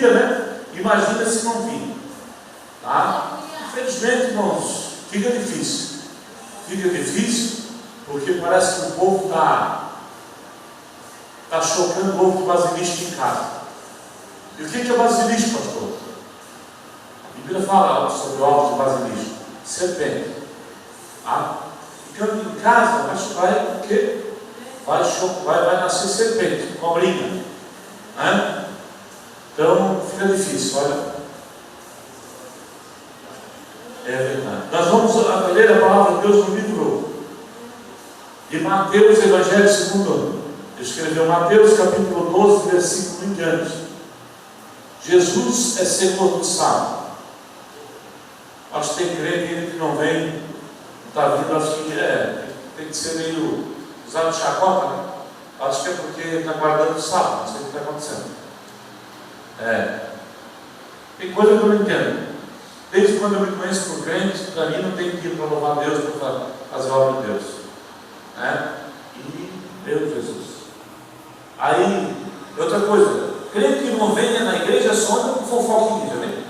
via, né? Imagina se não via. Tá? Infelizmente, irmãos, fica difícil. Fica difícil porque parece que o povo está chocando o ovo de basilisco em casa. E o que é basilisco, pastor? A Bíblia fala sobre o ovo de basilisco. Serpente. Tá? Ficando em casa, vai o quê? Vai nascer serpente, cobrinha. Né? Então fica difícil, olha. É verdade. Nós vamos ler a palavra de Deus no livro de Mateus, Evangelho segundo ano. Escreveu Mateus capítulo 12, versículo em diante. Jesus é Senhor do sábado. Acho que tem crente que não vem, não está vindo, acho que tem que ser meio usado de chacota, né? Acho que é porque está guardando o sábado, não sei o que está acontecendo. Tem coisa que eu não entendo. Desde quando eu me conheço por crente, para mim não tem que ir para louvar Deus para fazer a obra de Deus. E meu Jesus. Aí, outra coisa, crente que não venha na igreja só anda com fofoquinha, né?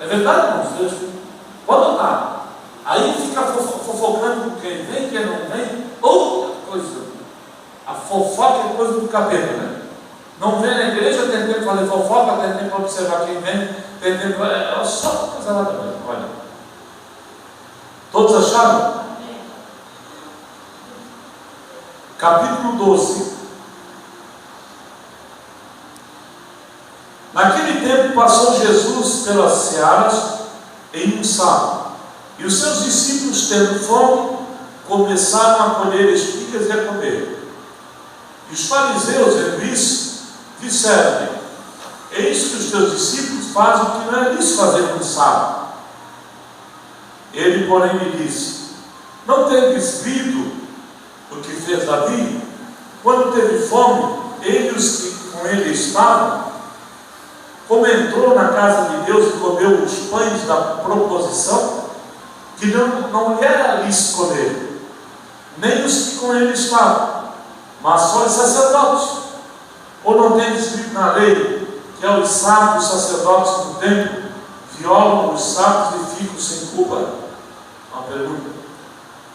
É verdade, irmãos? Pode notar. Aí fica fofocando com quem vem, quem não vem. Outra coisa. A fofoca é coisa do capeta, né? Não vem na igreja, tem tempo para fazer fofoca, tem tempo para observar quem vem, tem tempo para. É só coisa lá também. Olha. Todos acharam? Capítulo 12. Naquele tempo passou Jesus pelas searas em um sábado, e os seus discípulos, tendo fome, começaram a colher espigas e a comer. E os fariseus, vendo isso, disseram-lhe: eis que os teus discípulos fazem o que não é lícito fazer no sábado. Ele, porém, lhe disse: não tendes lido o que fez Davi, quando teve fome, ele e os que com ele estavam, como entrou na casa de Deus e comeu os pães da proposição, que não lhe era lícito comer, nem os que com ele estavam, mas só os sacerdotes. Ou não tem escrito na lei que aos sábios sacerdotes do templo violam os sábios e ficam sem culpa? Uma pergunta.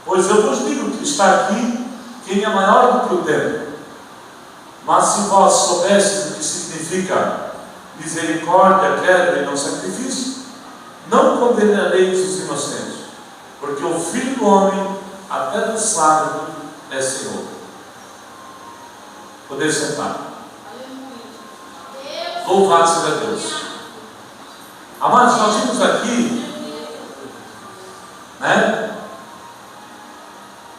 Pois eu vos digo que está aqui quem é maior do que o templo. Mas se vós soubesseis o que significa misericórdia, quero e não sacrifício, não condenareis os inocentes, porque o Filho do Homem até do sábado é Senhor. Poder sentar. Louvado seja Deus. Amados, nós vimos aqui, né,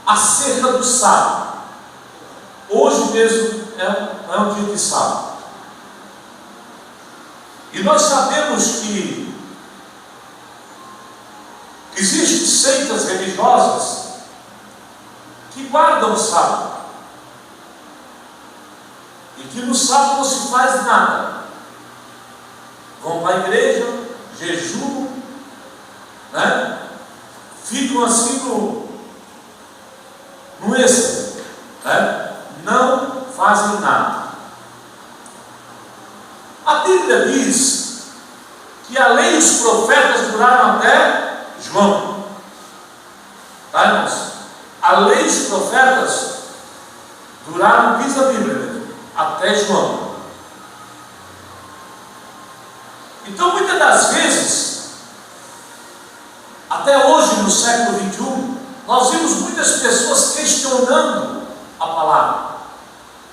acerca do sábado. Hoje mesmo é um dia de sábado. E nós sabemos que existem seitas religiosas que guardam o sábado. E que no sábado não se faz nada. Vão para a igreja, jejuam, né? Ficam assim no êxtase, né? Não fazem nada. A Bíblia diz que a lei e os profetas duraram até João. Tá, irmãos? A lei e os profetas duraram, diz a Bíblia, até João. Então, muitas das vezes, até hoje, no século XXI, nós vimos muitas pessoas questionando a palavra.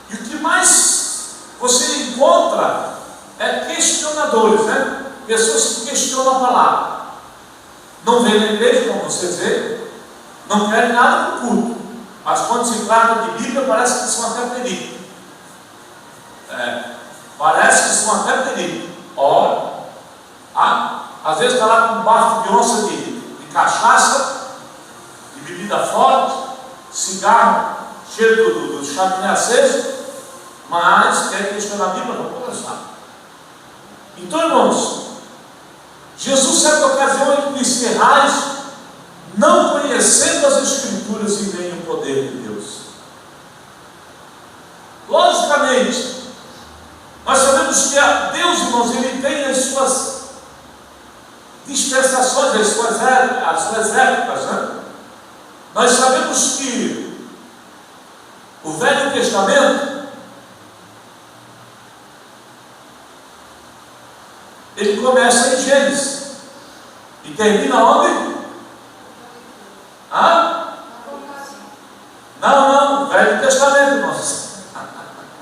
E o que mais você encontra é questionadores, né? Pessoas que questionam a palavra. Não vêm na igreja, como vocês veem, não querem nada do culto. Mas quando se trata de Bíblia, parece que são até perigo. Parece que são até perigo. Ora, às vezes está lá com um bafo de onça de cachaça, de bebida forte, cigarro cheio do chaminé aceso, mas quer questionar a Bíblia, não conversar. Então, irmãos, Jesus, certa ocasião, ele disse: errais, não conhecendo as Escrituras e nem o poder de Deus. Logicamente, nós sabemos que que Deus, irmãos, Ele tem as suas dispensações, as suas épocas, né? Nós sabemos que o Velho Testamento, ele começa em Gênesis e termina onde? Não, Velho Testamento, irmãos.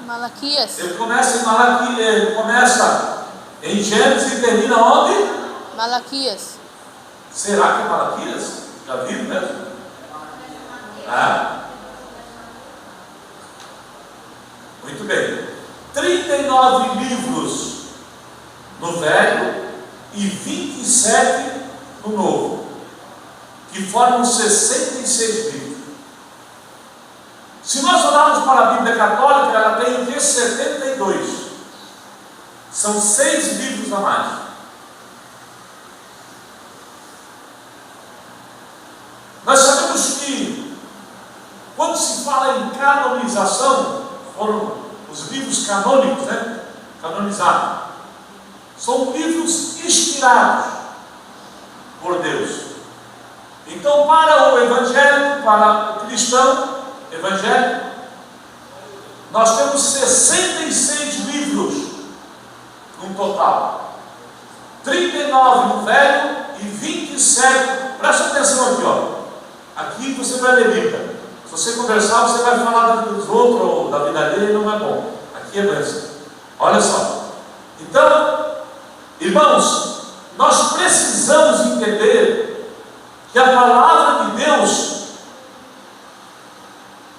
Malaquias. Ele começa em Malaquias, ele começa em Gênesis e termina onde? Malaquias. Será que é Malaquias? Já viram mesmo? Muito bem. 39 livros no Velho e 27 no Novo, que formam 66 livros. Se nós olharmos para a Bíblia Católica, ela tem o que? 72. São 6 livros a mais. Nós sabemos que, quando se fala em canonização, foram os livros canônicos, né? Canonizados. São livros inspirados por Deus. Então, para o evangélico, para o cristão evangélico, nós temos 66 livros no total. 39 no Velho e 27. Presta atenção aqui, ó. Aqui você vai ler Bíblia. Se você conversar, você vai falar da vida dos outros ou da vida dele, não é bom. Aqui é bênção. Olha só. Então, irmãos, nós precisamos entender que a palavra de Deus,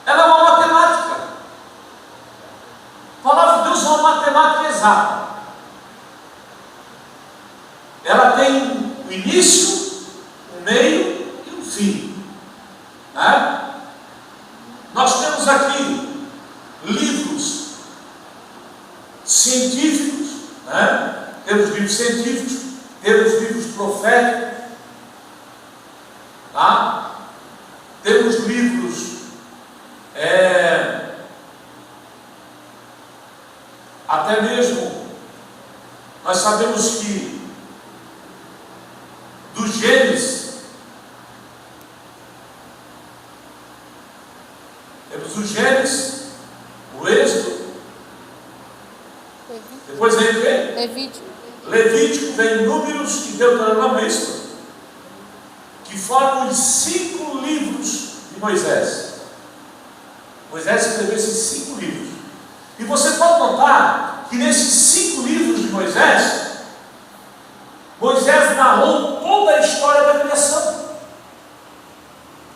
ela é uma matemática. A palavra de Deus é uma matemática exata. Ela tem o início, o meio e o fim. Né? Nós temos aqui livros científicos, né? Temos livros científicos, temos livros proféticos, tá? Temos livros até mesmo, nós sabemos que do Gênesis temos o Gênesis, o Êxodo, depois vem o quê? Levítico, vem Números e Deuteronômio, que formam os 5 livros de Moisés. Moisés escreveu esses 5 livros. E você pode notar que nesses 5 livros de Moisés, Moisés narrou toda a história da criação.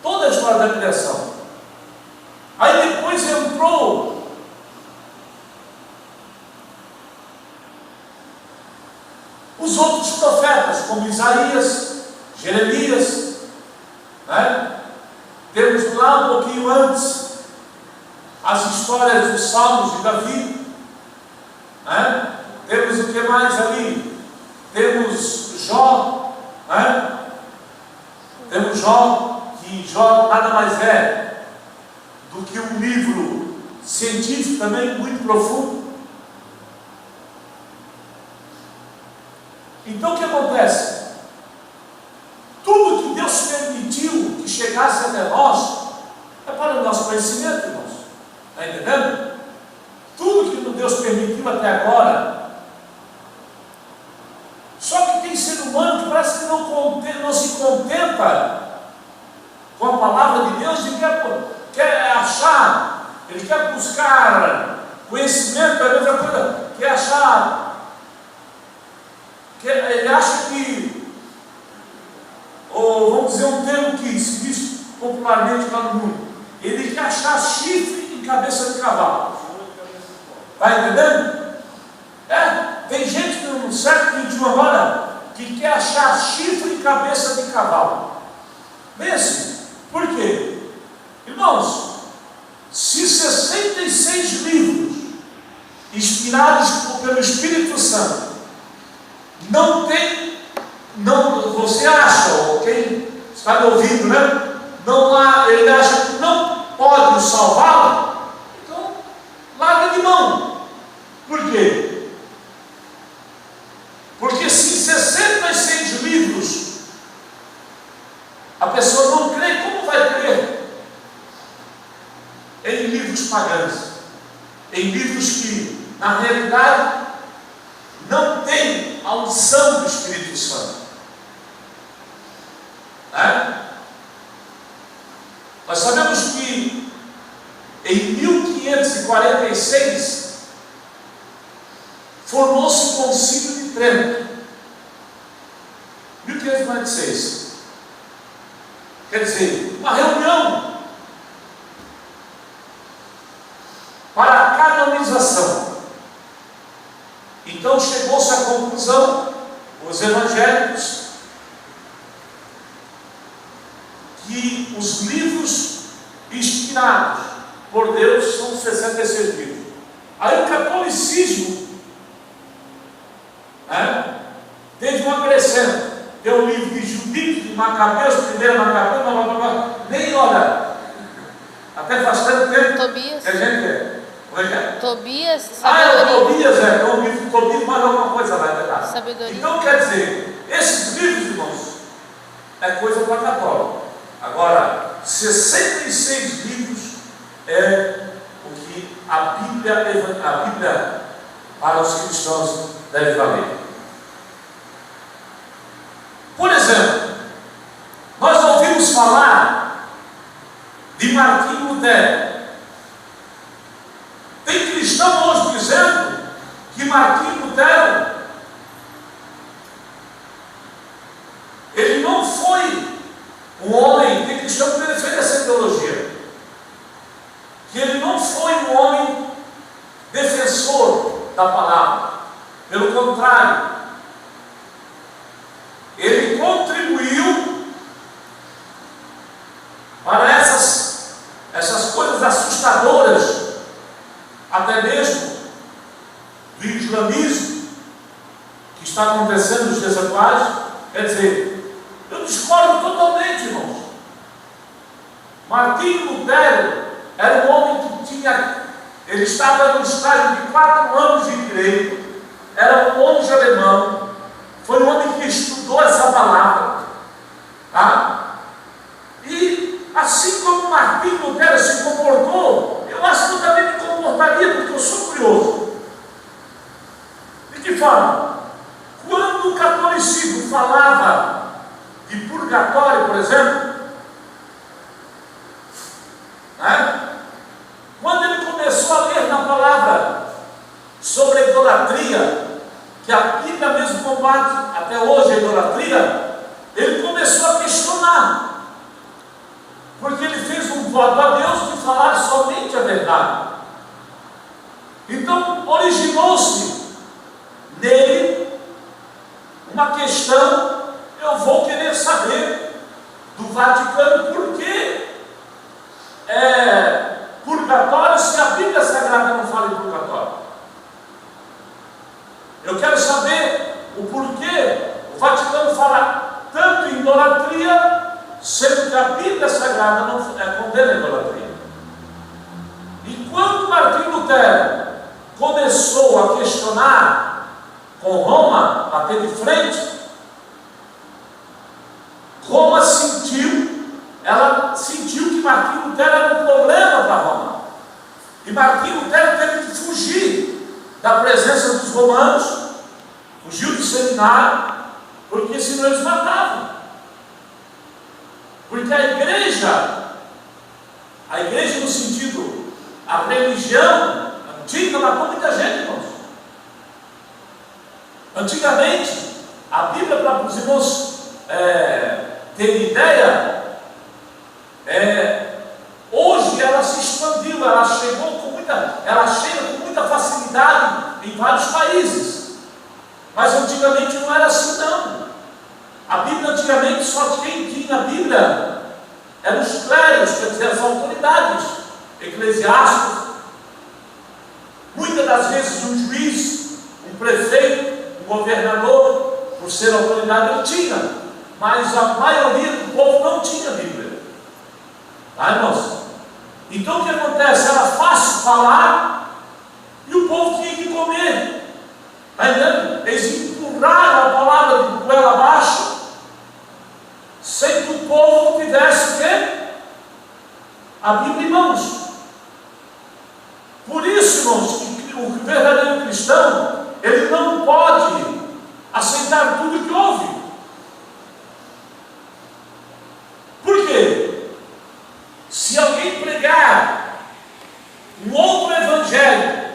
Toda a história da criação. Aí depois entrou os outros profetas, como Isaías, Jeremias, né? Temos lá um pouquinho antes as histórias dos Salmos de Davi, né? Temos o que mais ali? Temos Jó, né? Temos Jó, que Jó nada mais é do que um livro científico também muito profundo. Então o que acontece? Tudo que Deus permitiu que chegasse até nós é para o nosso conhecimento, irmãos. Está entendendo? Tudo que Deus permitiu até agora. Só que tem ser humano que parece que não se contenta com a palavra de Deus e quer achar, ele quer buscar conhecimento, é a mesma coisa, quer achar, ele acha que, ou vamos dizer um termo que se diz popularmente lá no mundo, ele quer achar chifre em cabeça de cavalo. Está entendendo? Tem gente no século XXI agora que quer achar chifre em cabeça de cavalo. Bem assim. Por quê? Irmãos, se 66 livros inspirados pelo Espírito Santo você acha, ou quem está me ouvindo, né? Ele acha que não pode o salvá-lo, então larga de mão. Por quê? pagãs, em livros que, na realidade, não tem a unção do Espírito Santo. Nós sabemos que em 1546 formou-se o Concílio de Trento. 1546. Quer dizer, uma reunião para a canonização. Então chegou-se à conclusão, os evangélicos, que os livros inspirados por Deus são 66 livros. Aí o catolicismo teve um acrescento. Tem o livro de Judite, de Macabeus, primeiro Macabeus, blá, blá, blá, nem olha. Até faz tanto tempo Tobias. que a gente é. Como é que é? Tobias, sabedoria. Tobias, é o livro de Tobias, mas alguma coisa lá, é verdade. Sabedoria. Então quer dizer, esses livros, irmãos, é coisa para católico. Agora, 66 livros é o que a Bíblia para os cristãos deve valer. Por exemplo, nós ouvimos falar de Martinho Lutero. Tem cristão hoje dizendo que Martinho Lutero ele não foi um homem, tem cristão que defende essa ideologia, que ele não foi um homem defensor da palavra. Pelo contrário, ele contribuiu para essas coisas assustadoras, até mesmo do islamismo que está acontecendo nos dias atuais. Quer dizer, eu discordo totalmente, irmãos. Martinho Lutero era um homem que ele estava no estágio de 4 anos de direito, era um monge alemão. Foi um homem que estudou essa palavra, e assim como Martinho Lutero se comportou, eu acho que eu também me comportaria, porque eu sou curioso. De que forma? Quando o catolicismo falava de purgatório, por exemplo, quando ele começou a ler na palavra sobre a idolatria, que a Bíblia mesmo combate até hoje a idolatria, ele começou a questionar, porque ele fez um voto a Deus de falar somente a verdade. Então originou-se nele uma questão: eu vou querer saber do Vaticano por que purgatório, se a Bíblia Sagrada não fala em purgatório. Eu quero saber o porquê o Vaticano fala tanto em idolatria, sendo que a Bíblia Sagrada não condena a idolatria. E quando Martinho Lutero começou a questionar com Roma, bater de frente, Roma ela sentiu que Martinho Lutero era um problema para Roma. E Martinho Lutero teve que fugir da presença dos romanos, fugiu do seminário, porque senão eles matavam. Porque a igreja no sentido, a religião antiga matou muita gente, irmãos. Antigamente, a Bíblia, para os irmãos terem ideia, hoje ela se expandiu, ela chega com muita facilidade em vários países. Mas antigamente não era assim, não. A Bíblia antigamente, só quem tinha a Bíblia eram os clérigos, quer dizer, as autoridades eclesiásticas. Muitas das vezes um juiz, um prefeito, um governador, por ser autoridade, ele tinha. Mas a maioria do povo não tinha Bíblia. Irmãos? Então o que acontece? Era fácil falar e o povo tinha que comer. Está entendendo? Eles empurraram a palavra de goela abaixo, sem que o povo tivesse o quê? A Bíblia em mãos. isso, irmãos, que o verdadeiro cristão, ele não pode aceitar tudo que ouve. Por quê? Se alguém pregar um outro evangelho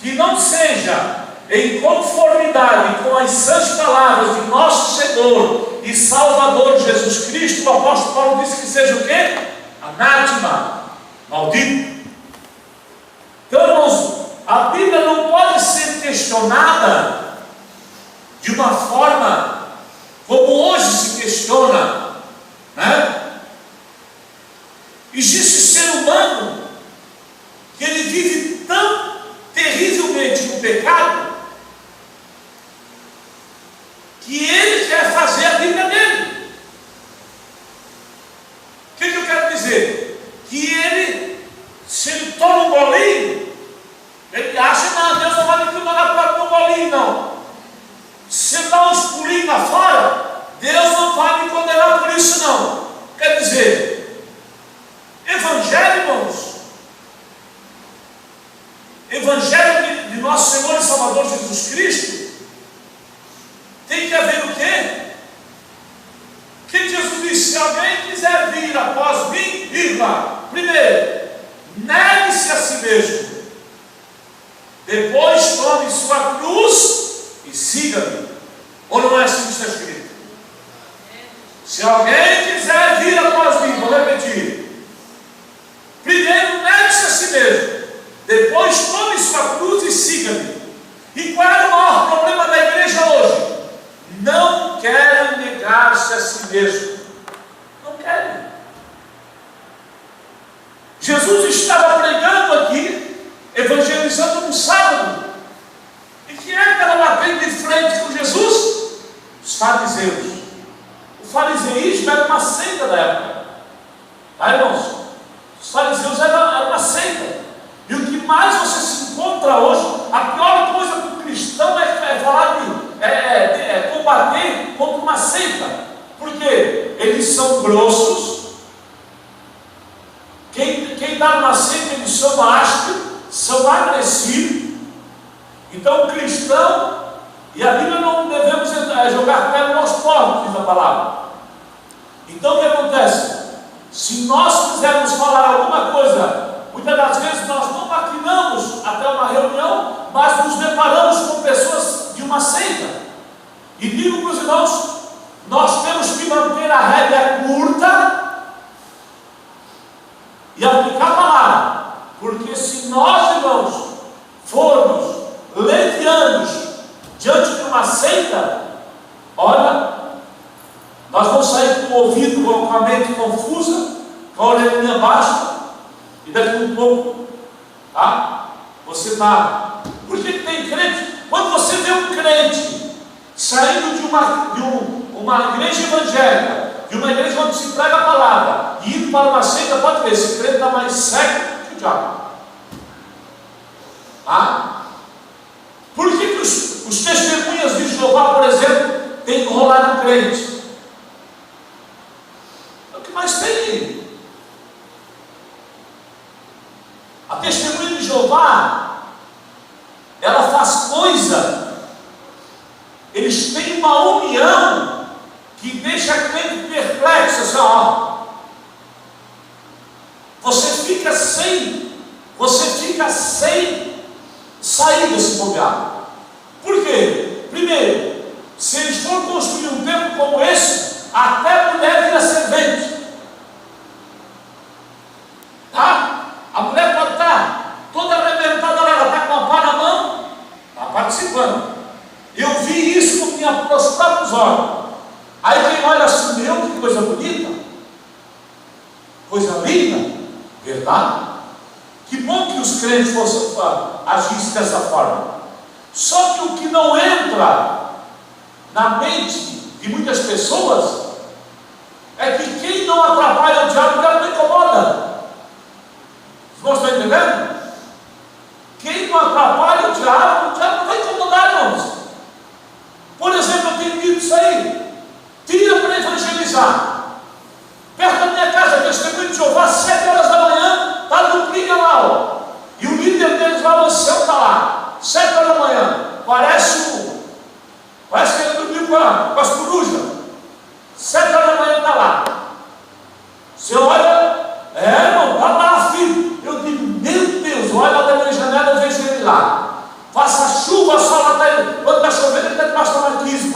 que não seja em conformidade com as sãs palavras de nosso Senhor e Salvador Jesus Cristo, o apóstolo Paulo disse que seja o quê? Anátema, maldito. Então, irmãos, a Bíblia não pode ser questionada de uma forma como hoje se questiona, né? Existe ser humano que ele vive tão terrivelmente no pecado que ele quer fazer a Bíblia dele. O que eu quero dizer? Que ele, se ele toma um bolinho, ele acha, não, Deus não vai me condenar por um bolinho, não. Se dá uns pulinhos lá fora, Deus não vai me condenar por isso, não. Quer dizer, evangelho, irmãos, evangelho de nosso Senhor e Salvador Jesus Cristo, tem que haver o quê? O que Jesus disse? Se alguém quiser vir após mim, primeiro, negue-se a si mesmo. Depois tome sua cruz e siga-me. Ou não é assim que está escrito? Se alguém quiser vir após mim, vou repetir. Primeiro, negue-se a si mesmo. Depois tome sua cruz e siga-me. E qual é o maior problema da igreja hoje? Não querem negar-se a si mesmo. Não querem. Jesus estava pregando aqui, evangelizando no sábado. E quem é que estava batendo de frente com Jesus? Os fariseus. O fariseísmo era uma seita da época. Tá, irmãos? Os fariseus eram uma seita. E o que mais você se encontra hoje, a pior coisa para o cristão é falar de combater contra uma seita. Porque eles são grossos. Quem está numa seita, eles são ásperos, são agressivos. Então o cristão, e a Bíblia não devemos jogar pedra aos porcos, diz a palavra. Então o que acontece? Se nós quisermos falar alguma coisa, muitas das vezes nós não maquinamos até uma reunião, mas nos deparamos com pessoas de uma seita. E digo para os irmãos, nós temos que manter a rédea curta e aplicar a palavra. Porque se nós, irmãos, formos levianos diante de uma seita, olha, nós vamos sair com o ouvido, com a mente confusa, com a orelhinha baixa, e daqui um pouco, tá? Você está. Por que tem crente? Quando você vê um crente saindo de uma igreja evangélica, de uma igreja onde se prega a palavra, e indo para uma seita, pode ver, esse crente está mais cego que o diabo. Tá? Por que os testemunhas de Jeová, por exemplo, têm enrolado o crente? É o que mais tem. A testemunha de Jeová, ela faz coisa, eles têm uma união que deixa a crente perplexo, assim, ó. Você fica sem sair desse lugar. Por quê? Primeiro, se eles forem construir um templo como esse, até a mulher vira servente. Tá? A mulher pode estar toda arrebentada, ela está com a pá na mão, está participando. Eu vi isso com meus próprios olhos. Aí quem olha assim, meu, que coisa bonita, coisa linda, verdade? Que bom que os crentes agissem dessa forma. Só que o que não entra na mente de muitas pessoas é que quem não atrapalha o diabo, não incomoda. Os irmãos estão entendendo? Quem não atrapalha o diabo não vai incomodar, irmãos. Por exemplo, eu tenho dito isso aí. Tira para evangelizar. Perto da minha casa, testemunho de Jeová, 7 horas da manhã, está no briga lá, ó. E o líder deles lá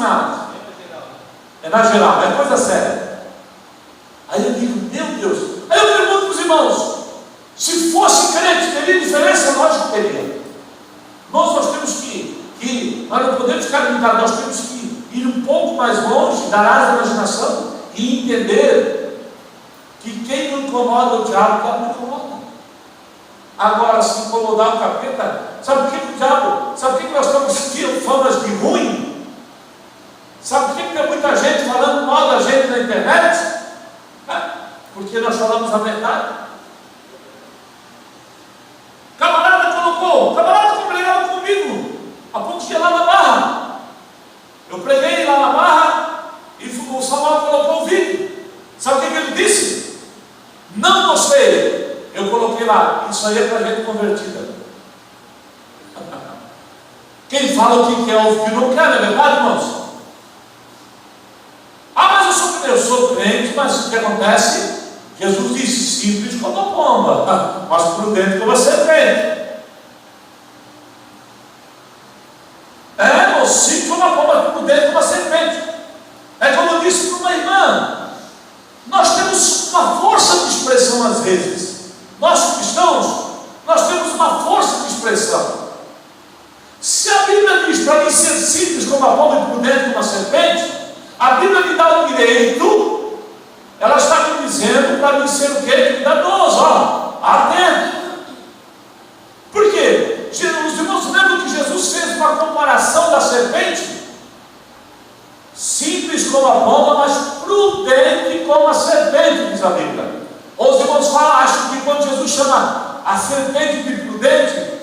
sinais. É na geral, é coisa séria. Aí eu digo, meu Deus. Aí eu pergunto para os irmãos, se fosse crente, teria diferença? Lógico que teria. Nós temos nós não podemos ficar limitados, nós temos que ir um pouco mais longe da área da imaginação e entender que quem não incomoda o diabo, não incomoda. Agora, se incomodar o capeta, sabe por que o diabo, sabe por que nós estamos famas de ruim? Sabe por que tem muita gente falando mal da gente na internet? Porque nós falamos a verdade. Camarada pregava comigo há pouco dia lá na Barra. Eu preguei lá na Barra e o Samuel colocou o vídeo. Sabe o que ele disse? Não gostei. Eu coloquei lá, isso aí é para gente convertida. Quem fala o que quer ouvir o que não quer, não é verdade, irmãos? Mas eu sou crente, mas o que acontece? Jesus disse, simples como a pomba, mas prudente como a serpente. Simples como a pomba, prudente como a serpente. É como eu disse para uma irmã, nós temos uma força de expressão às vezes. Nós cristãos, nós temos uma força de expressão. Se a Bíblia diz para mim ser simples como a pomba e prudente como a serpente, a Bíblia me dá o direito, ela está me dizendo para mim ser o quê? Cuidadoso, atento. Por quê? Os irmãos lembram que Jesus fez uma comparação da serpente? Simples como a pomba, mas prudente como a serpente, diz a Bíblia. Ou os irmãos acham que quando Jesus chama a serpente de prudente,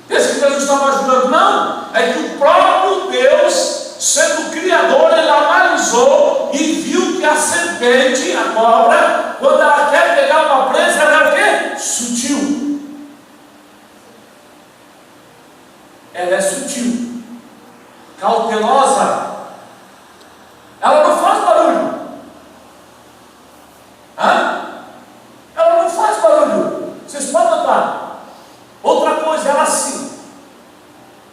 pensa que Jesus estava ajudando? Não, é que o próprio Deus, sendo o Criador, ele analisou e viu que a serpente, a cobra, quando ela quer pegar uma presa, ela é o quê? Sutil. Ela é sutil, cautelosa. Ela não faz barulho. Ela não faz barulho. Vocês podem notar. Outra coisa, ela sim.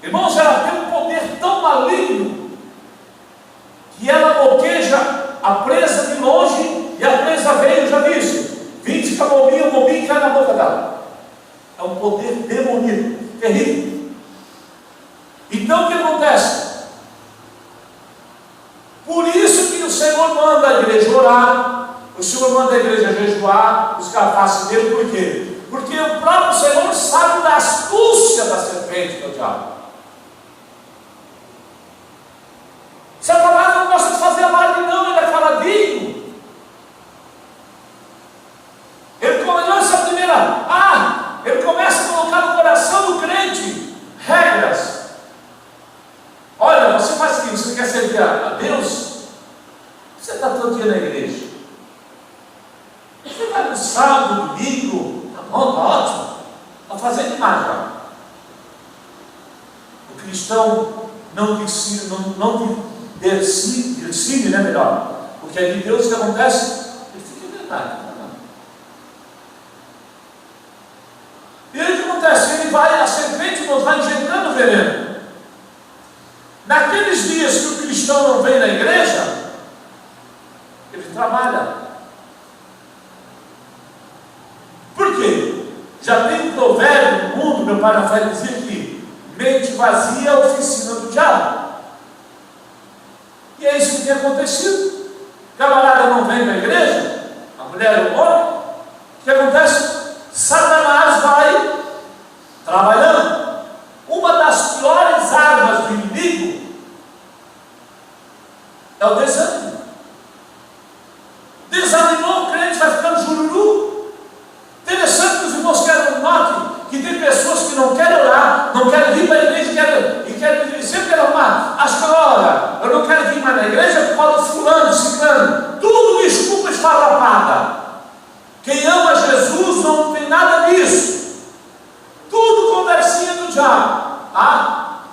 Irmãos, ela tem um poder tão maligno que ela bloqueja a presa de longe e a presa veio, já disse, 20 camomia, o mominho cai na boca dela. É um poder demoníaco, terrível. Então o que acontece? Por isso que o Senhor manda a igreja orar, o Senhor manda a igreja jejuar, buscar a face dele, por quê? Porque o próprio Senhor sabe da astúcia da serpente do diabo. Satanás não gosta de fazer alarde, não, ele é caladinho. Ele começa a primeira, ele começa a colocar no coração do crente regras. Olha, você faz o seguinte, você quer servir a Deus? Você está todo dia na igreja. Você vai no sábado, domingo, tá bom, tá ótimo. Está fazendo demais já. O cristão não decide, né, melhor. Porque é de Deus que acontece, ele fica em verdade. E aí o que acontece? A serpente nos vai injetando veneno. Naqueles dias que o cristão não vem na igreja, ele trabalha. Por quê? Já tem um provérbio no mundo, meu pai Rafael dizia que mente vazia é a oficina do diabo. E é isso que tem acontecido. O camarada não vem na igreja, a mulher ou o homem, o que acontece? Satanás vai trabalhando. Uma das piores armas do inimigo é o desânimo. Desanimou, o crente vai ficando jururu. Interessante que os irmãos notem que tem pessoas que não querem orar, não querem vir para a igreja e sempre querem arrumar. Acho que, olha, eu não quero vir mais na igreja por causa do fulano, ciclano. Tudo desculpa esfarrapada. Quem ama Jesus não tem nada disso. Tudo conversinha do diabo.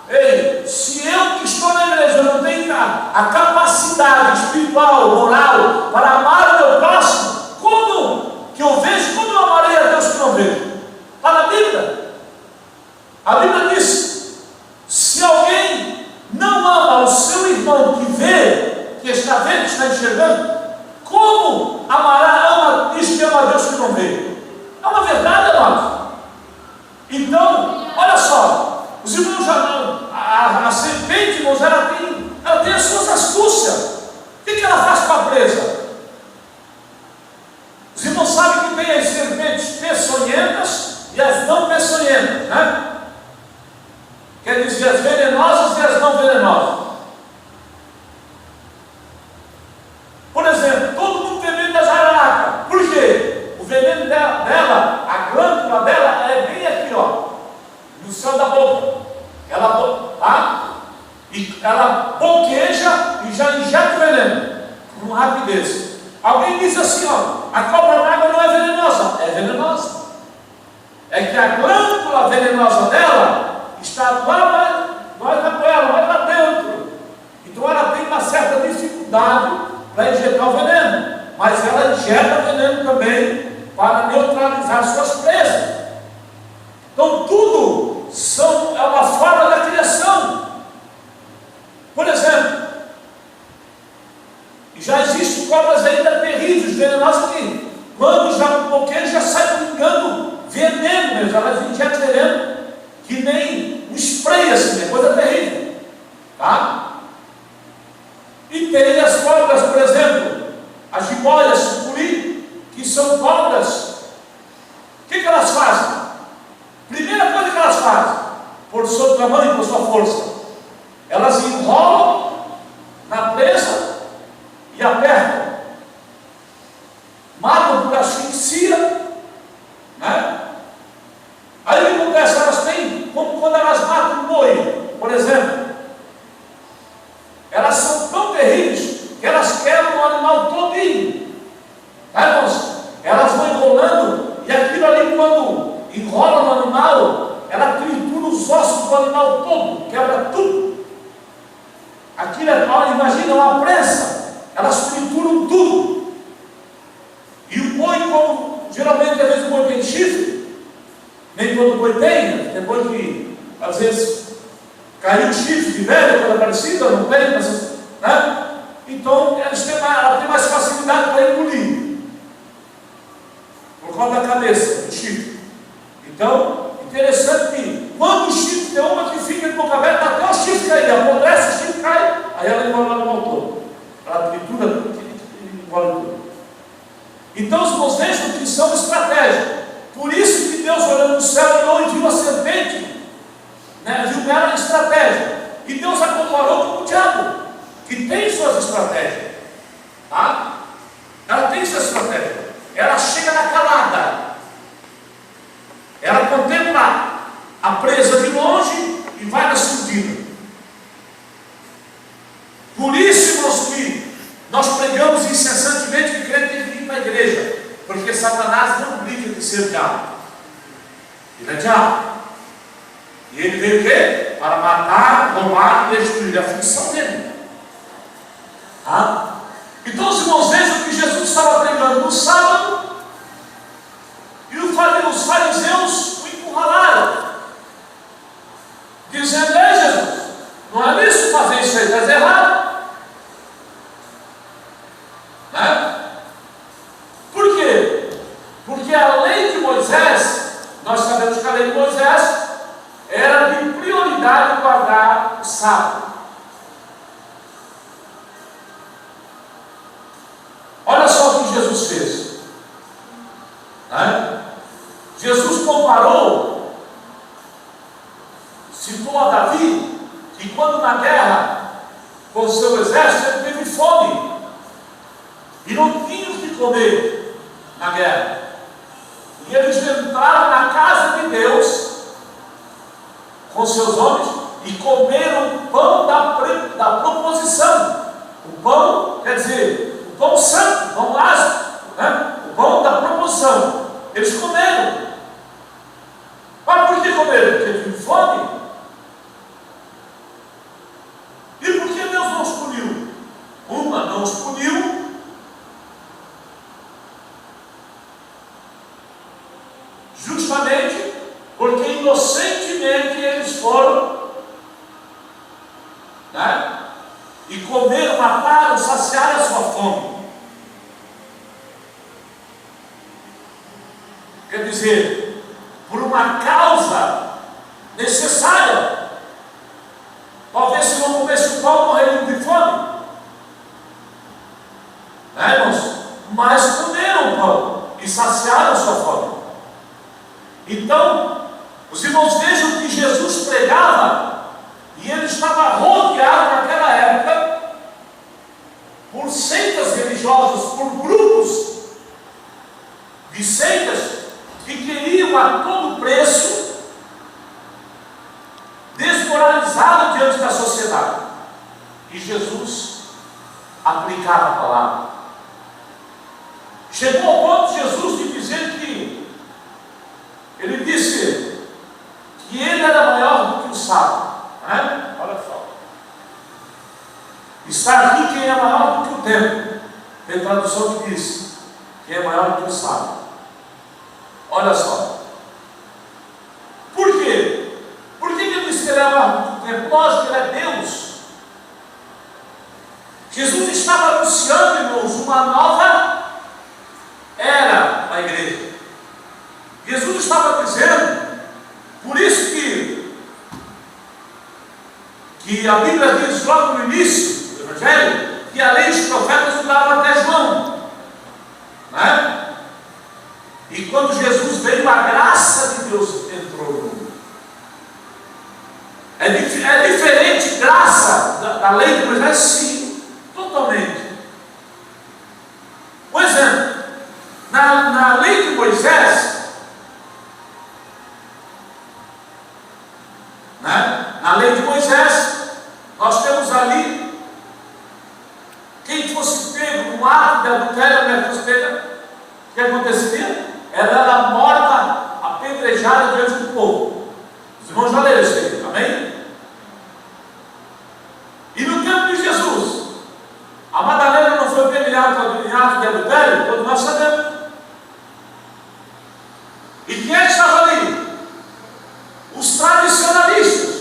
Ei, se eu que estou na igreja não tenho a capacidade espiritual, moral, para amar o meu próximo, como que eu vejo, como eu amarei a Deus que não vejo? Está na Bíblia. A Bíblia diz: se alguém não enxergando? Como diz que ama a Deus que não vê? É uma verdade, amado. Então, olha só, os irmãos já não, a serpente, irmãos, ela tem as suas astúcias. O que ela faz com a presa? Os irmãos sabem que tem as serpentes peçonhentas e as não peçonhentas, né? Quer dizer, as venenosas e as não venenosas. Por exemplo, todo mundo tem medo da jararaca. Por quê? O veneno dela, a glândula dela é bem aqui, ó, no céu da boca. E ela boqueja e já injeta o veneno com rapidez. Alguém diz assim, ó, a cobra d'água não é venenosa. É venenosa. É que a glândula venenosa dela está lá lá dentro. Então ela tem uma certa dificuldade para injetar o veneno, mas ela injeta o veneno também para neutralizar suas presas. Então tudo é uma forma da criação. Por exemplo, já existem cobras ainda terríveis, venenosas aqui. Quando já um pouquinho já sai pingando veneno mesmo, elas injetam veneno que nem um spray assim, é coisa terrível. Tá? E tem as cobras, por exemplo, as jiboias, sucuri, que são cobras. O que elas fazem? Primeira coisa que elas fazem, por seu tamanho, por sua força, elas enrolam na presa e apertam, matam por asfixia, né? Aí o que acontece? Elas têm, como quando elas matam um boi, por exemplo, elas são tão terríveis que elas quebram o animal todinho, tá, irmãos? Elas vão enrolando, e aquilo ali, quando enrola no animal, ela tritura os ossos do animal todo, quebra tudo. Aquilo é, imagina, uma prensa, elas trituram tudo. E o boi, como geralmente às vezes o boi tem chifre, nem todo boi tem, tem boi que às vezes caiu o chifre de velho, coisa parecida, não tem, mas, né? Então ela tem mais facilidade para engolir, por causa da cabeça, do chifre. Então, interessante que quando o chifre tem uma que fica de boca aberta, até o chifre cair, apodrece, o chifre cai, aí ela enrola no animal todo. Ela tritura tudo e enrola tudo. Então os irmãos vejam que são estratégias. Por isso que Deus, olhando no céu, olhou e viu a serpente, né? Viu nela a estratégia. E Deus a comparou com o diabo, que tem suas estratégias. Tá? Ela tem sua estratégia. Ela chega na calada. Ela contempla a presa de longe e vai na surdina. Por isso, irmãos, que nós pregamos incessantemente que o crente tem que vir para a igreja, porque Satanás não brinca de ser diabo. Ele é diabo. E ele veio o quê? Para matar, roubar e destruir. A função dele. Tá? Então os irmãos vejam que Jesus estava pregando no sábado e os fariseus o encurralaram, dizendo: ei, Jesus, não é isso, fazer isso aí, está errado. Né? Por quê? Porque a lei de Moisés, nós sabemos que a lei de Moisés era de prioridade guardar o sábado. Olha só o que Jesus fez. Né? Jesus comparou, citou a Davi, que quando na guerra com o seu exército ele teve fome e não tinha o que comer na guerra. E eles entraram na casa de Deus com seus homens e comeram o pão da proposição. O pão, quer dizer, o pão santo, o pão básico, né? O pão da proposição. Eles comeram. Mas por que comeram? Porque tinham fome. E por que Deus não os puniu? Uma, não os puniu justamente porque inocentemente eles foram e comeram, mataram, saciaram a sua fome. Quer dizer, por uma causa necessária. Talvez se não comesse o pão, morreriam de fome. Irmãos? Mas comeram o pão e saciaram a sua fome. Então, os irmãos vejam que Jesus pregava, e ele estava rodeado naquela época por seitas religiosas, por grupos de seitas que queriam a todo preço desmoralizá-lo diante da sociedade. E Jesus aplicava a palavra. Chegou ao ponto de Jesus de dizer que ele disse que ele era maior do que o sábio. Olha só. Está aqui quem é maior do que o tempo. Tem tradução que diz: quem é maior do que o sábio. Olha só. Por quê? Por que ele disse que ele é maior do que o tempo? Lógico que ele é Deus. Jesus estava anunciando, irmãos, uma nova era na igreja. Jesus estava dizendo, por isso que a Bíblia diz logo no início do Evangelho, que a lei dos profetas duravam até João, né? E quando Jesus veio, a graça de Deus entrou no mundo. É diferente graça da lei de Moisés? Sim, totalmente. Por exemplo, na lei de Moisés, na lei de Moisés, nós temos ali, quem fosse pego no ato de adultério, o que aconteceria? Ela era morta, apedrejada diante do povo. Os irmãos já leram isso aí, amém? E no tempo de Jesus, a Madalena não foi apedrejada em ato de adultério? Todos nós sabemos. E quem é que estava ali? Os tradicionalistas,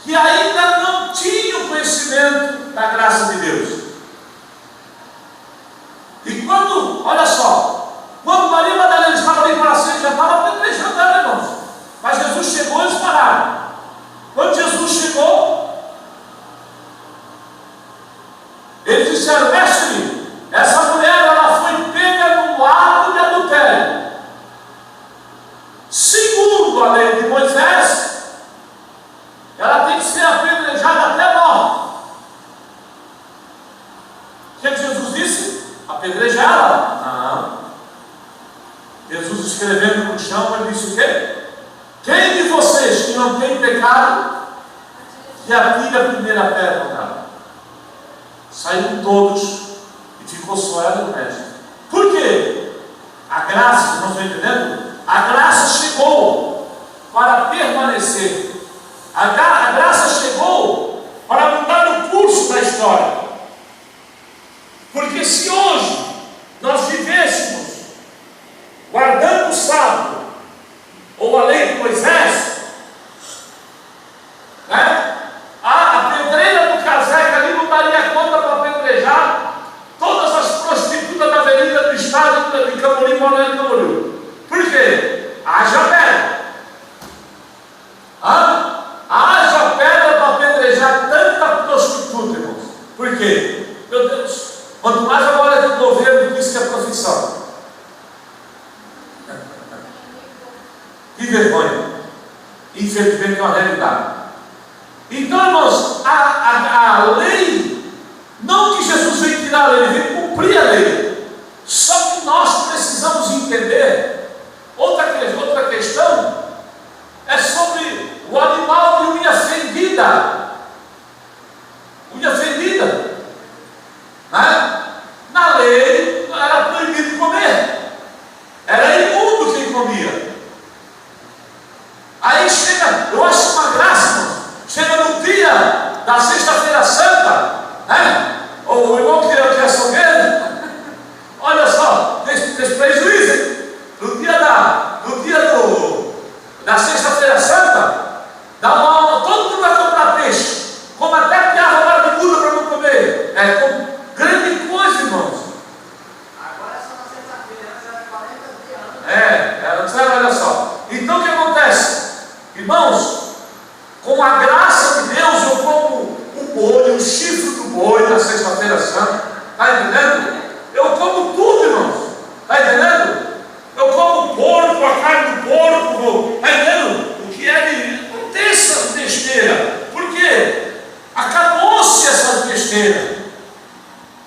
que ainda não tinham conhecimento da graça de Deus. E quando, olha só, quando Maria Madalena estava ali para ser, já estava apedrejando ela, irmãos. Mas Jesus chegou e eles pararam. Quando Jesus chegou, eles disseram: mestre, essa mulher ela foi pega no ato de adultério. Segundo a lei de Moisés, ela tem que ser apedrejada até a morte. O que Jesus disse? Apedrejá-la? Não. Jesus, escrevendo no chão, ele disse o quê? Quem de vocês que não tem pecado, que atire a primeira pedra nela? Saíram todos e ficou só ela e o mestre. Por quê? A graça, não estou entendendo? A graça chegou para permanecer. A graça chegou para mudar o curso da história. Porque se hoje nós vivêssemos guardando o sábado ou a lei de Moisés, né? A pedreira do caseque ali não daria conta para apedrejar todas as prostitutas da avenida do estado de Camboriú, morando em Camboriú. Por quê? Haja pedra. Haja pedra para apedrejar tanta prostituta, irmãos. Por quê? Meu Deus, quanto mais agora que o governo diz que é profissão. Que vergonha. Infelizmente é uma realidade. Então, irmãos, a lei, não que Jesus veio tirar a lei, ele veio cumprir a lei. Só que nós precisamos entender outra questão, é sobre o animal de unha fendida. Unha fendida, né? Na lei era proibido comer, era imundo quem comia. Aí chega, eu acho uma graça, chega no dia da sexta-feira santa, né? Ou o irmão que é açougueiro, olha só, desse prejuízo, hein? No dia da sexta-feira santa, dá uma aula, todo mundo vai comprar peixe. Com a graça de Deus, eu como o boi, o chifre do boi na sexta-feira santa. Está entendendo? Eu como tudo, irmãos. Está entendendo? Eu como porco, a carne do porco. Está entendendo? O que é de... Não tem essa besteira. Por quê? Acabou-se essa besteira.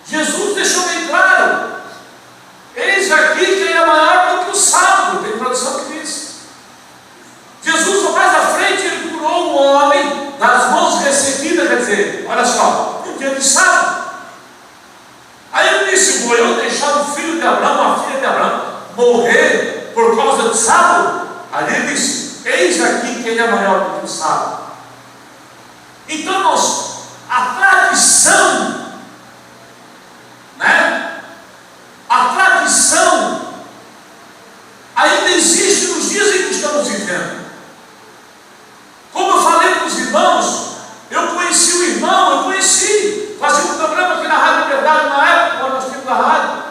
Jesus deixou bem claro. Eis aqui quem é maior do que o sábado. Tem tradução que diz. Jesus, mais à frente, ele curou um homem das mãos recebidas, quer dizer, olha só, no dia de sábado. Aí ele disse: vou eu deixar o filho de Abraão, a filha de Abraão, morrer por causa do sábado? Aí ele disse: eis aqui quem é maior do que o sábado. Então, nós, a tradição, né? A tradição ainda existe nos dias em que estamos vivendo. Como eu falei para os irmãos, eu conheci o irmão, fazia um programa aqui na Rádio Liberdade, na época, quando nós tínhamos a rádio.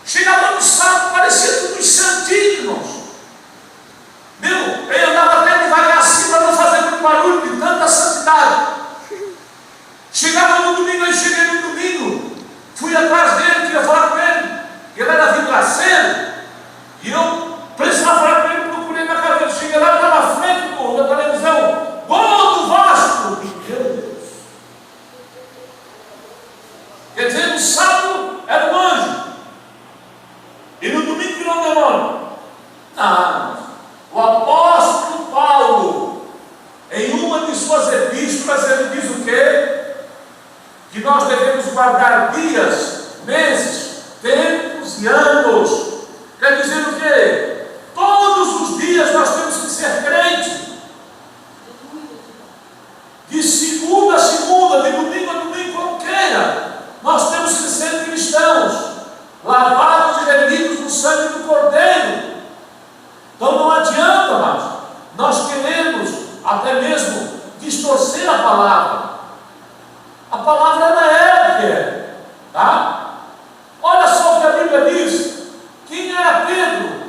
Chegava no sábado, parecia tudo santinho, irmãos. Ele andava até devagar assim para não fazer muito barulho, de tanta santidade. Chegava no domingo, eu cheguei no domingo, fui atrás dele, queria falar com ele. Ele era vidraceiro, e eu precisava falar com ele, procurei na cabeça. Cheguei lá, estava à frente da televisão. Gol do Vasco! Meu Deus! Quer dizer, no sábado era um anjo, e no domingo virou um demônio. O apóstolo Paulo, em uma de suas epístolas, ele diz o quê? Que nós devemos guardar dias, meses, tempos e anos. Quer dizer o quê? Todos os dias nós temos que ser crentes. De segunda a segunda, de domingo a domingo, como queira. Nós temos que ser cristãos, lavados e remidos no sangue do Cordeiro. Então não adianta mais. Nós queremos até mesmo distorcer a palavra. A palavra ela é o que é. Tá? Olha só o que a Bíblia diz. Quem era Pedro?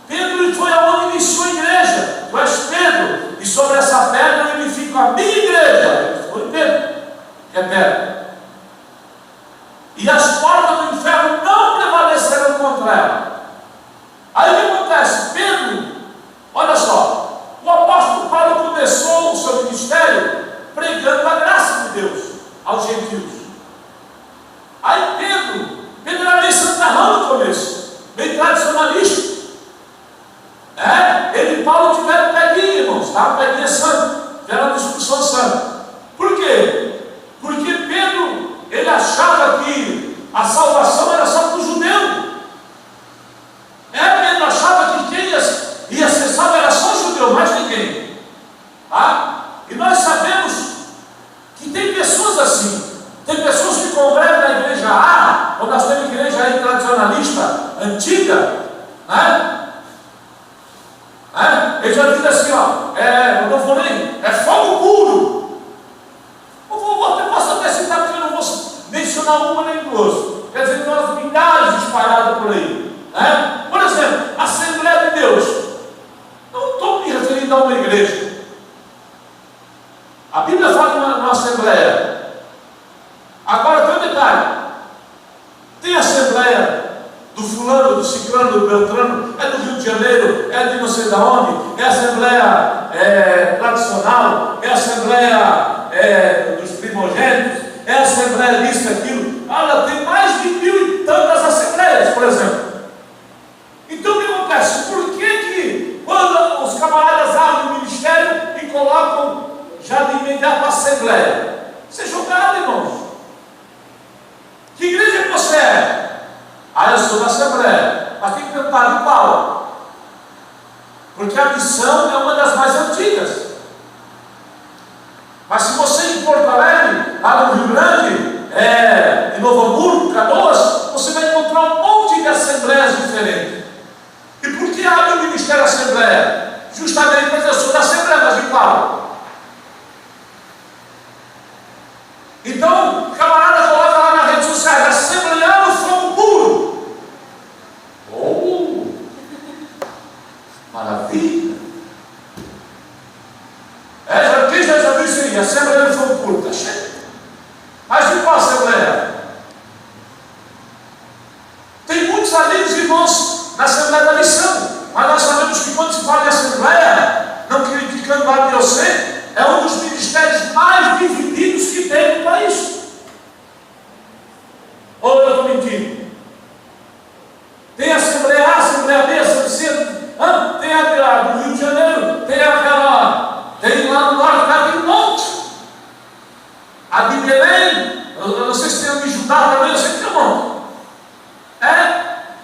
Pedro foi aonde iniciou a igreja. Tu és Pedro, e sobre essa pedra eu edifico a minha igreja. Foi Pedro, que é pedra. E as portas do inferno não prevalecerão contra ela. Aí o que acontece? Pedro, olha só, o apóstolo Paulo começou o seu ministério pregando a graça de Deus aos gentios. Aí Pedro era meio santarrão no começo, meio tradicionalista. Ele e Paulo tiveram peguinha, irmãos, tá? Peguinha santa, tiveram uma discussão santa. Por quê? Porque Pedro, ele achava que a salvação era só para o judeu. Pedro achava que quem ia ser salvo era só judeu, mais ninguém. Tá? E nós sabemos que tem pessoas assim. Tem pessoas que congregam na igreja A, ou nós temos igreja aí tradicionalista, antiga, né? Ele já diz assim, eu não vou nem, é fogo puro. Eu até posso até citar, porque eu não vou mencionar uma nem duas. Quer dizer, tem umas milhares espalhadas por aí. Né? Por exemplo, Assembleia de Deus. Não estou me referindo a uma igreja. A Bíblia fala numa assembleia. Agora tem um detalhe. Tem assembleia do fulano, do ciclano, do beltrano, é do Rio de Janeiro, é de não sei de onde, é assembleia tradicional, é assembleia dos primogênitos, é assembleia disso, aquilo. Olha, tem mais de 1000 e tantas assembleias, por exemplo. Então o que acontece? Por que quando os camaradas abrem o ministério e colocam já de imediato a assembleia? Você é jogado, irmãos. Que igreja que você é? Eu sou da Assembleia. Mas tem que perguntar de qual? Porque a missão é uma das mais antigas. Mas se você ir em Porto Alegre, lá no Rio Grande, em Novo Hamburgo, Canoas, você vai encontrar um monte de assembleias diferentes. E por que abre o Ministério Assembleia? Justamente porque eu sou da Assembleia, mas de qual? Então, o camarada coloca lá na rede social, assembleando fogo puro. Maravilha! aqui, Assembleia de Fogo Puro, está cheio. Mas de qual Assembleia? Tem muitos amigos e irmãos na Assembleia da Missão, mas nós sabemos que quando se fala de Assembleia, não criticando a ABOC, é um dos ministérios mais divididos que tem no país. Ou eu estou mentindo? Tem a Assembleia A, Assembleia B, Assembleia C, tem a do Rio de Janeiro, tem lá no norte, tem um monte. A de Belém, eu não sei se tem a de Judá também, eu sei que tem um monte.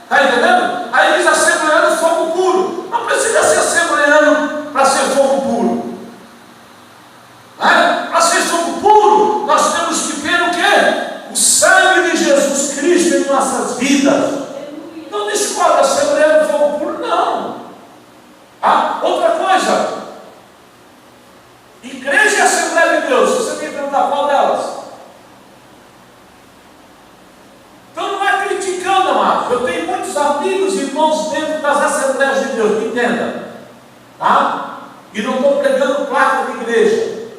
Está entendendo? Aí diz assembleano fogo puro. Não precisa ser assembleano para ser fogo puro. Para ser fogo puro, nós temos que ter o quê? O sangue de Jesus Cristo em nossas vidas. Não escolhe assembleano fogo puro, não. Outra coisa, igreja e Assembleia de Deus, você tem que perguntar qual delas? Então não é criticando, amados. Eu tenho muitos amigos e irmãos dentro das Assembleias de Deus, me entenda. E não estou pregando placa de igreja.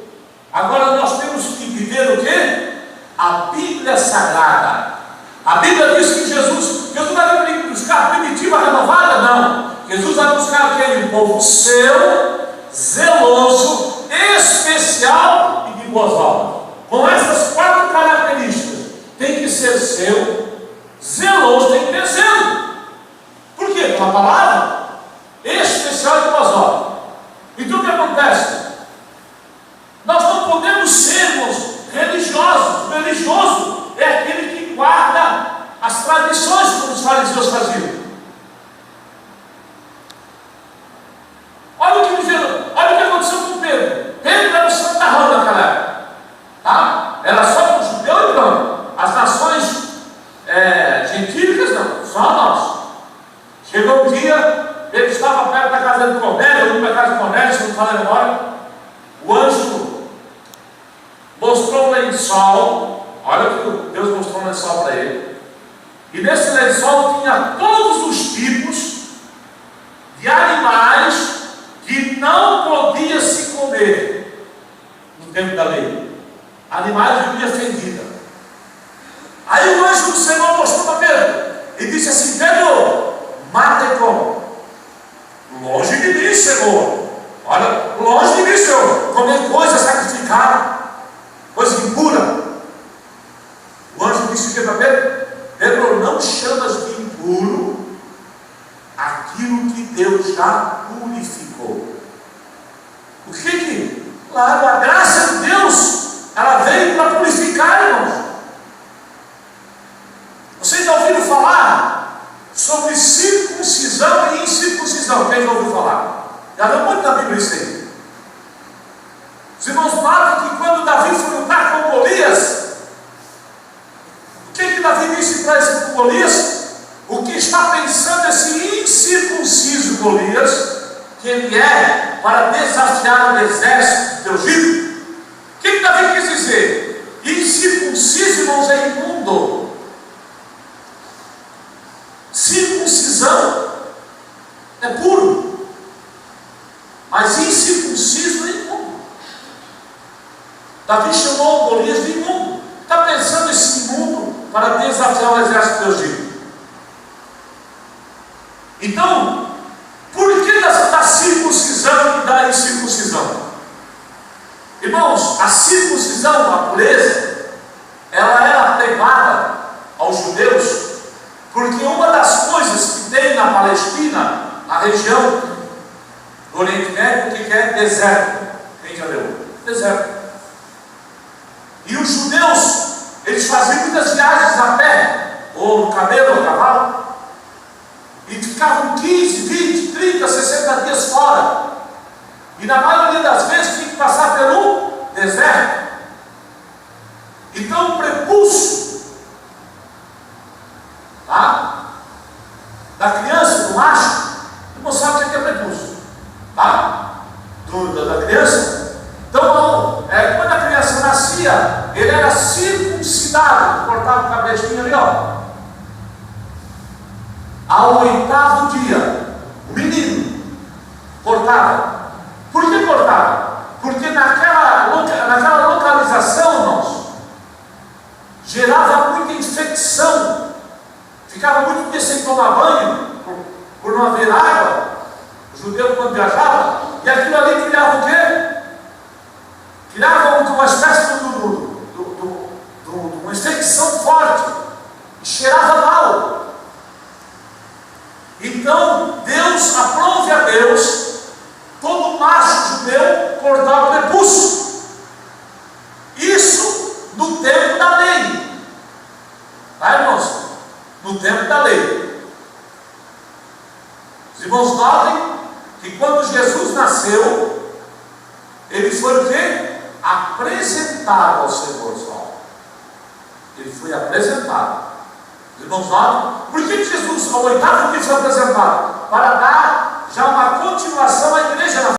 Agora nós temos que viver o quê? A Bíblia Sagrada. A Bíblia diz que Jesus vai buscar a primitiva renovada? Não. Jesus vai buscar aquele povo seu, zeloso, especial e de boas obras. Com essas 4 características. Tem que ser seu, zeloso, tem que ter zelo. Por quê? Pela palavra, especial e de boas obras. Então o que acontece? Nós não podemos sermos religiosos. O religioso é aquele que guarda as tradições como os fariseus faziam. Olha o que aconteceu com Pedro. Pedro era o santarrão naquela época. Era só para o judeu e não. As nações gentílicas não, só nós. Chegou um dia, Pedro estava perto da casa de Cornélio, eu fui para a casa de Cornélio, se não falar agora. O anjo mostrou um lençol. Olha o que Deus mostrou um lençol para ele. E nesse lençol tinha todos os tipos de animais que não podia se comer no tempo da lei. Animais de vida fendida. Aí o anjo do Senhor mostrou para Pedro e disse assim: Pedro, mata e come. Longe de mim, Senhor. Olha, longe de mim, Senhor. Comer coisa sacrificada, coisa impura. O anjo disse para Pedro: Pedro, não chamas de impuro aquilo que Deus já purificou. O que? Claro, a graça de Deus, ela veio para purificar, irmãos. Vocês já ouviram falar sobre circuncisão e incircuncisão? Quem já ouviu falar? Já deu muito na Bíblia isso aí. Os irmãos notam que quando Davi foi lutar com Golias, o que Davi disse para esse Golias? O que está pensando esse incircunciso Golias, que ele é para desafiar o exército do Egito? O que Davi quis dizer? Incircunciso, irmãos, é imundo. Circuncisão é puro, mas incircunciso é imundo. Davi chamou o Golias de imundo. Está pensando esse imundo para desafiar o exército do Egito. Então, por que da circuncisão e da incircuncisão? Irmãos, a circuncisão, a pureza, ela era pregada aos judeus, porque uma das coisas que tem na Palestina, a região do Oriente Médio, que é deserto. Quem já leu? Deserto. E os judeus, eles faziam muitas viagens a pé, ou no camelo, ou no cavalo, e ficavam 15, 20, 30, 60 dias fora. E na maioria das vezes tinha que passar pelo deserto. Então o prepúcio da criança, do macho, não sabe o que é prepúcio. Da criança. Então, quando a criança nascia, ele era circuncidado, cortava o cabecinho ali, ó. Ao 8º dia, o menino cortava. Por que cortava? Porque naquela criava uma espécie de uma infecção forte, e cheirava mal. Então Deus, aprove a Deus, todo macho judeu cortar o prepúcio. Isso no tempo da lei. Tá, irmãos? No tempo da lei. Os irmãos notem que quando Jesus nasceu, ele foi o quê? Apresentado ao Senhor só. Ele foi apresentado. Os irmãos notam? Por que Jesus, ao oitavo dia, foi apresentado? Para dar já uma continuação à igreja na